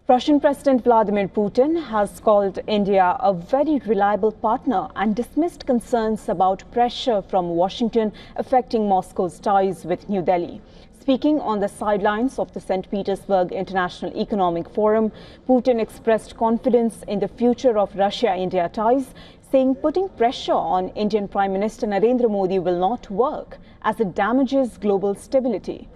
Russian President Vladimir Putin has called India a very reliable partner and dismissed concerns about pressure from Washington affecting Moscow's ties with New Delhi. Speaking on the sidelines of the St. Petersburg International Economic Forum, Putin expressed confidence in the future of Russia-India ties, saying putting pressure on Indian Prime Minister Narendra Modi will not work as it damages global stability.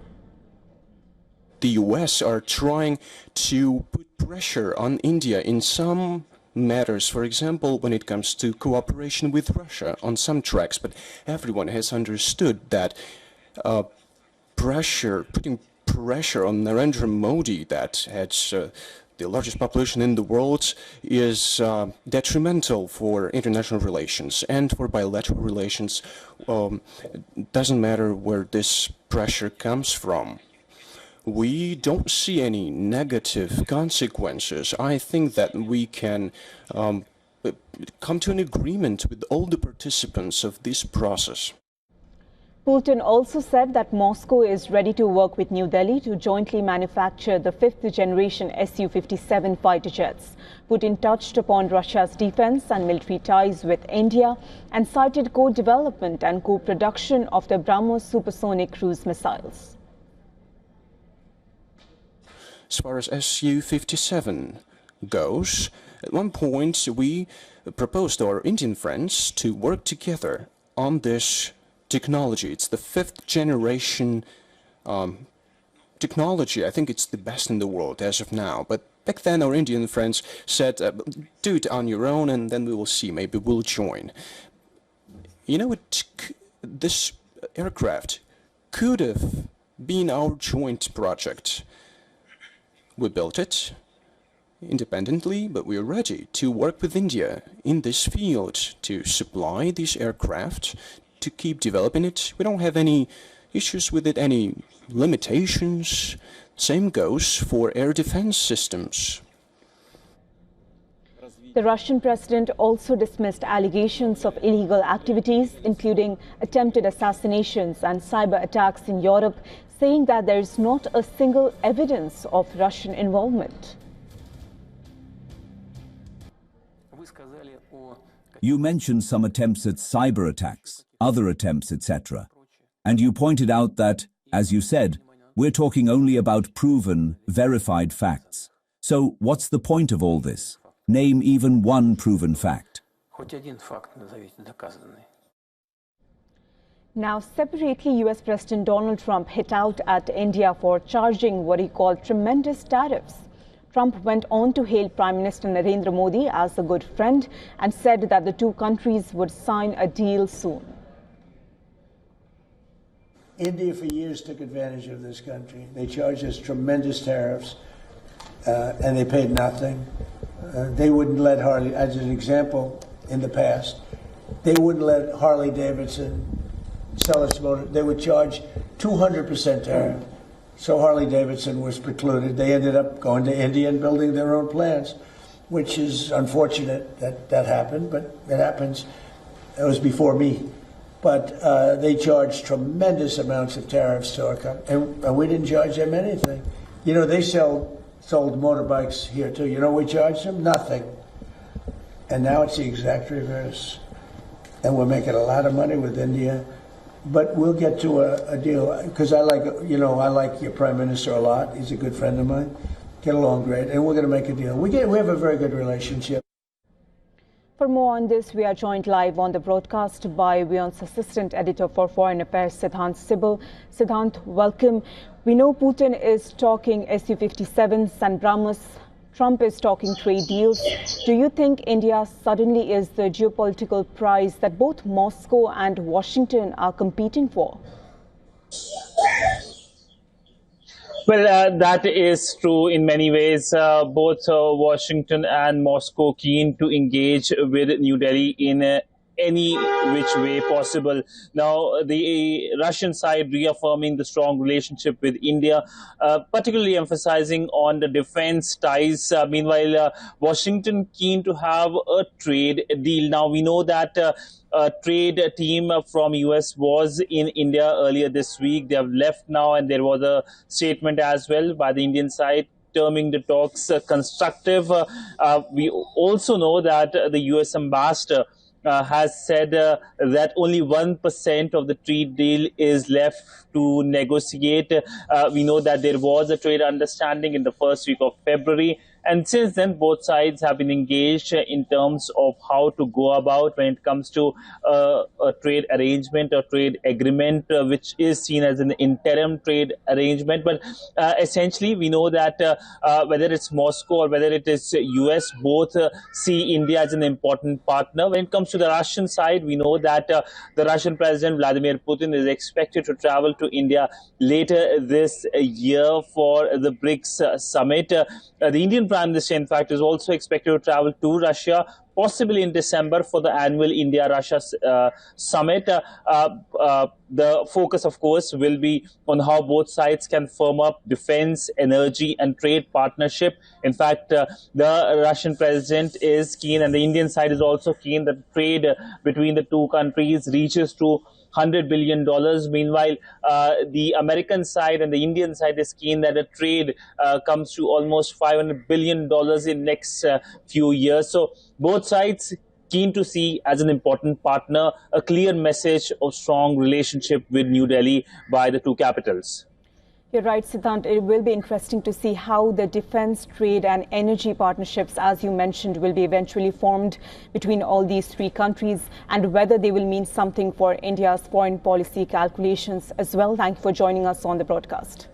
The US are trying to put pressure on India in some matters, for example, when it comes to cooperation with Russia on some tracks. But everyone has understood that putting pressure on Narendra Modi, that has the largest population in the world, is detrimental for international relations and for bilateral relations. It doesn't matter where this pressure comes from. We don't see any negative consequences. I think that we can come to an agreement with all the participants of this process. Putin also said that Moscow is ready to work with New Delhi to jointly manufacture the fifth-generation SU-57 fighter jets. Putin touched upon Russia's defense and military ties with India and cited co-development and co-production of the BrahMos supersonic cruise missiles. As far as SU-57 goes, at one point we proposed to our Indian friends to work together on this technology. It's the fifth generation technology. I think it's the best in the world as of now. But back then our Indian friends said, do it on your own and then we will see, maybe we'll join. You know, this aircraft could have been our joint project. We built it independently, but we are ready to work with India in this field to supply these aircraft, to keep developing it. We don't have any issues with it, any limitations. Same goes for air defense systems. The Russian president also dismissed allegations of illegal activities, including attempted assassinations and cyber attacks in Europe, saying that there is not a single evidence of Russian involvement. You mentioned some attempts at cyber attacks, other attempts, etc. And you pointed out that, as you said, we're talking only about proven, verified facts. So what's the point of all this? Name even one proven fact. Now, separately, US President Donald Trump hit out at India for charging what he called tremendous tariffs. Trump went on to hail Prime Minister Narendra Modi as a good friend and said that the two countries would sign a deal soon. India for years took advantage of this country. They charged us tremendous tariffs and they paid nothing. They wouldn't let Harley, as an example in the past, they wouldn't let Harley Davidson sell its motor. They would charge 200% tariff. So Harley Davidson was precluded. They ended up going to India and building their own plants, which is unfortunate that that happened, but it happens. It was before me. But they charged tremendous amounts of tariffs to our company, and we didn't charge them anything. You know, they sold motorbikes here too. You know, we charged them nothing. And now it's the exact reverse. And we're making a lot of money with India. But we'll get to a deal, because I like your Prime Minister a lot. He's a good friend of mine. Get along great, and we're going to make a deal. We have a very good relationship. For more on this, we are joined live on the broadcast by WION's Assistant Editor for Foreign Affairs, Siddhant Sibal. Siddhant, welcome. We know Putin is talking SU-57s and BrahMos. Trump is talking trade deals. Do you think India suddenly is the geopolitical prize that both Moscow and Washington are competing for? Well, that is true in many ways. Both Washington and Moscow keen to engage with New Delhi in any which way possible. Now, the Russian side reaffirming the strong relationship with India, particularly emphasizing on the defense ties. Meanwhile, Washington keen to have a trade deal. Now, we know that a trade team from US was in India earlier this week. They have left now, and there was a statement as well by the Indian side terming the talks constructive. We also know that the US ambassador has said that only 1% of the trade deal is left to negotiate. We know that there was a trade understanding in the first week of February. And since then, both sides have been engaged in terms of how to go about when it comes to a trade arrangement or trade agreement, which is seen as an interim trade arrangement. But essentially, we know that whether it's Moscow or whether it is US, both see India as an important partner. When it comes to the Russian side, we know that the Russian President Vladimir Putin is expected to travel to India later this year for the BRICS summit. The Indian Prime Minister, in fact, is also expected to travel to Russia, possibly in December, for the annual India-Russia summit. The focus, of course, will be on how both sides can firm up defense, energy, and trade partnership. In fact, the Russian president is keen, and the Indian side is also keen, that trade between the two countries reaches to $100 billion. Meanwhile, the American side and the Indian side is keen that the trade comes to almost $500 billion in next few years. So both sides keen to see as an important partner a clear message of strong relationship with New Delhi by the two capitals. You're right, Siddhant. It will be interesting to see how the defense, trade and energy partnerships, as you mentioned, will be eventually formed between all these three countries, and whether they will mean something for India's foreign policy calculations as well. Thank you for joining us on the broadcast.